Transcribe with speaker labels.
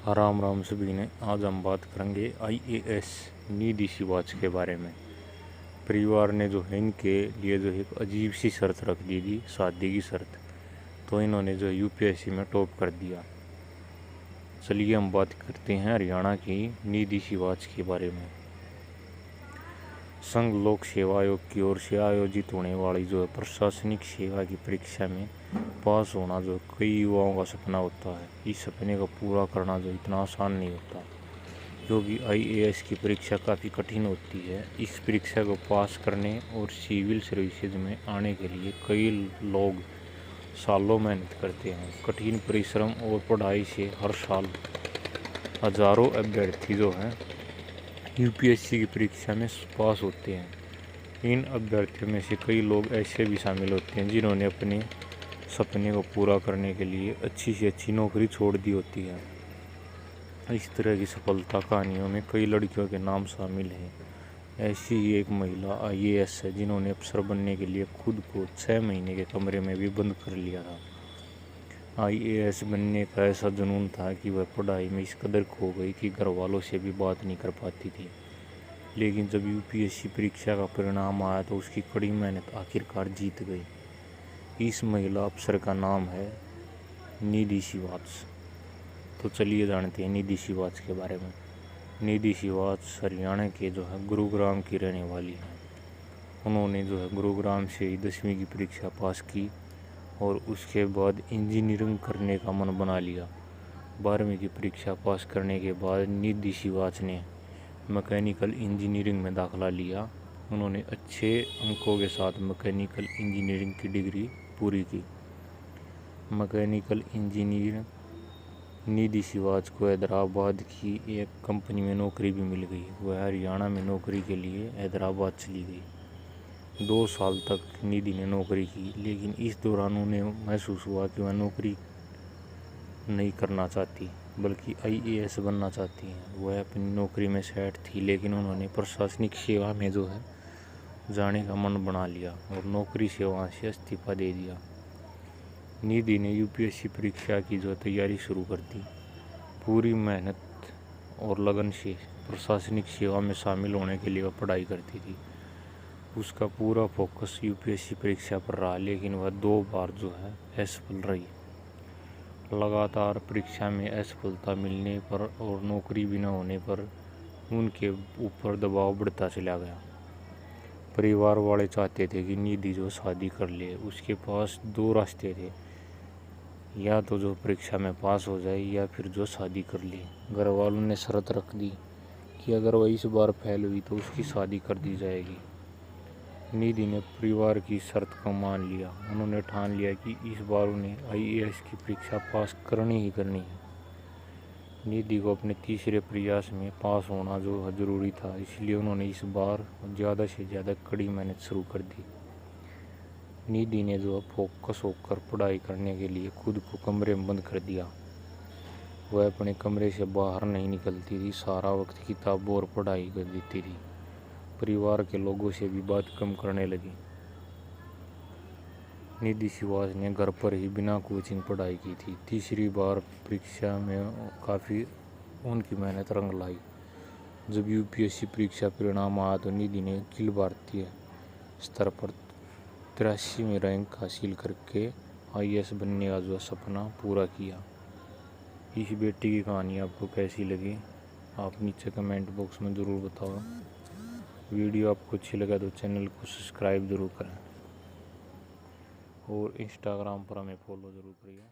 Speaker 1: राम राम सभी ने। आज हम बात करेंगे आईएएस निधि शिवाच के बारे में। परिवार ने जो है इनके लिए जो है एक अजीब सी शर्त रख दी थी, शादी की शर्त। तो इन्होंने जो यूपीएससी में टॉप कर दिया। चलिए हम बात करते हैं हरियाणा की निधि शिवाच के बारे में। संघ लोक सेवा आयोग की ओर से आयोजित होने वाली जो है प्रशासनिक सेवा की परीक्षा में पास होना जो कई युवाओं का सपना होता है। इस सपने को पूरा करना जो इतना आसान नहीं होता, क्योंकि आईएएस की परीक्षा काफ़ी कठिन होती है। इस परीक्षा को पास करने और सिविल सर्विसेज में आने के लिए कई लोग सालों मेहनत करते हैं। कठिन परिश्रम और पढ़ाई से हर साल हजारों अभ्यर्थी जो हैं यूपीएससी की परीक्षा में पास होते हैं। इन अभ्यर्थियों में से कई लोग ऐसे भी शामिल होते हैं जिन्होंने अपने सपने को पूरा करने के लिए अच्छी से अच्छी नौकरी छोड़ दी होती है। इस तरह की सफलता कहानियों में कई लड़कियों के नाम शामिल हैं। ऐसी ही एक महिला आईएएस है जिन्होंने अफसर बनने के लिए खुद को 6 महीने के कमरे में भी बंद कर लिया था। आईएएस बनने का ऐसा जुनून था कि वह पढ़ाई में इस कदर खो गई कि घर वालों से भी बात नहीं कर पाती थी। लेकिन जब यूपीएससी परीक्षा का परिणाम आया तो उसकी कड़ी मेहनत आखिरकार जीत गई। इस महिला अफसर का नाम है निधि शिवाच। तो चलिए जानते हैं निधि शिवाच के बारे में। निधि शिवाच हरियाणा के जो है गुरुग्राम की रहने वाली हैं। उन्होंने जो है गुरुग्राम से ही 10वीं की परीक्षा पास की और उसके बाद इंजीनियरिंग करने का मन बना लिया। 12वीं की परीक्षा पास करने के बाद निधि शिवाच ने मैकेनिकल इंजीनियरिंग में दाखिला लिया। उन्होंने अच्छे अंकों के साथ मैकेनिकल इंजीनियरिंग की डिग्री पूरी की। मैकेनिकल इंजीनियर निधि शिवाच को हैदराबाद की एक कंपनी में नौकरी भी मिल गई। वह हरियाणा में नौकरी के लिए हैदराबाद चली गई। 2 साल तक निधि ने नौकरी की, लेकिन इस दौरान उन्हें महसूस हुआ कि वह नौकरी नहीं करना चाहती बल्कि आईएएस बनना चाहती हैं। वह अपनी नौकरी में सेट थी, लेकिन उन्होंने प्रशासनिक सेवा में जो है जाने का मन बना लिया और नौकरी सेवा से इस्तीफा दे दिया। निधि ने यूपीएससी परीक्षा की जो तैयारी शुरू कर दी। पूरी मेहनत और लगन से प्रशासनिक सेवा में शामिल होने के लिए वह पढ़ाई करती थी। उसका पूरा फोकस यूपीएससी परीक्षा पर रहा, लेकिन वह 2 बार जो है असफल रही। लगातार परीक्षा में असफलता मिलने पर और नौकरी भी न होने पर उनके ऊपर दबाव बढ़ता चला गया। परिवार वाले चाहते थे कि निधि जो शादी कर ले। उसके पास 2 रास्ते थे, या तो जो परीक्षा में पास हो जाए या फिर जो शादी कर ले। घर वालों ने शर्त रख दी कि अगर वह इस बार फेल हुई तो उसकी शादी कर दी जाएगी। निधि ने परिवार की शर्त को मान लिया। उन्होंने ठान लिया कि इस बार उन्हें आईएएस की परीक्षा पास करनी ही करनी है। निधि को अपने तीसरे प्रयास में पास होना जो है ज़रूरी था, इसलिए उन्होंने इस बार ज़्यादा से ज़्यादा कड़ी मेहनत शुरू कर दी। निधि ने जो फोकस होकर पढ़ाई करने के लिए खुद को कमरे में बंद कर दिया। वह अपने कमरे से बाहर नहीं निकलती थी, सारा वक्त किताबों और पढ़ाई कर देती थी। परिवार के लोगों से भी बात कम करने लगी। निधि शिवाच ने घर पर ही बिना कोचिंग पढ़ाई की थी। तीसरी बार परीक्षा में काफ़ी उनकी मेहनत रंग लाई। जब यूपीएससी परीक्षा परिणाम आया तो निधि ने अखिल भारतीय स्तर पर 83वें रैंक हासिल करके आईएएस बनने का जो सपना पूरा किया। इस बेटी की कहानी आपको कैसी लगी, आप नीचे कमेंट बॉक्स में ज़रूर बताओ। वीडियो आपको अच्छी लगा तो चैनल को सब्सक्राइब ज़रूर करें और इंस्टाग्राम पर हमें फॉलो ज़रूर करिए।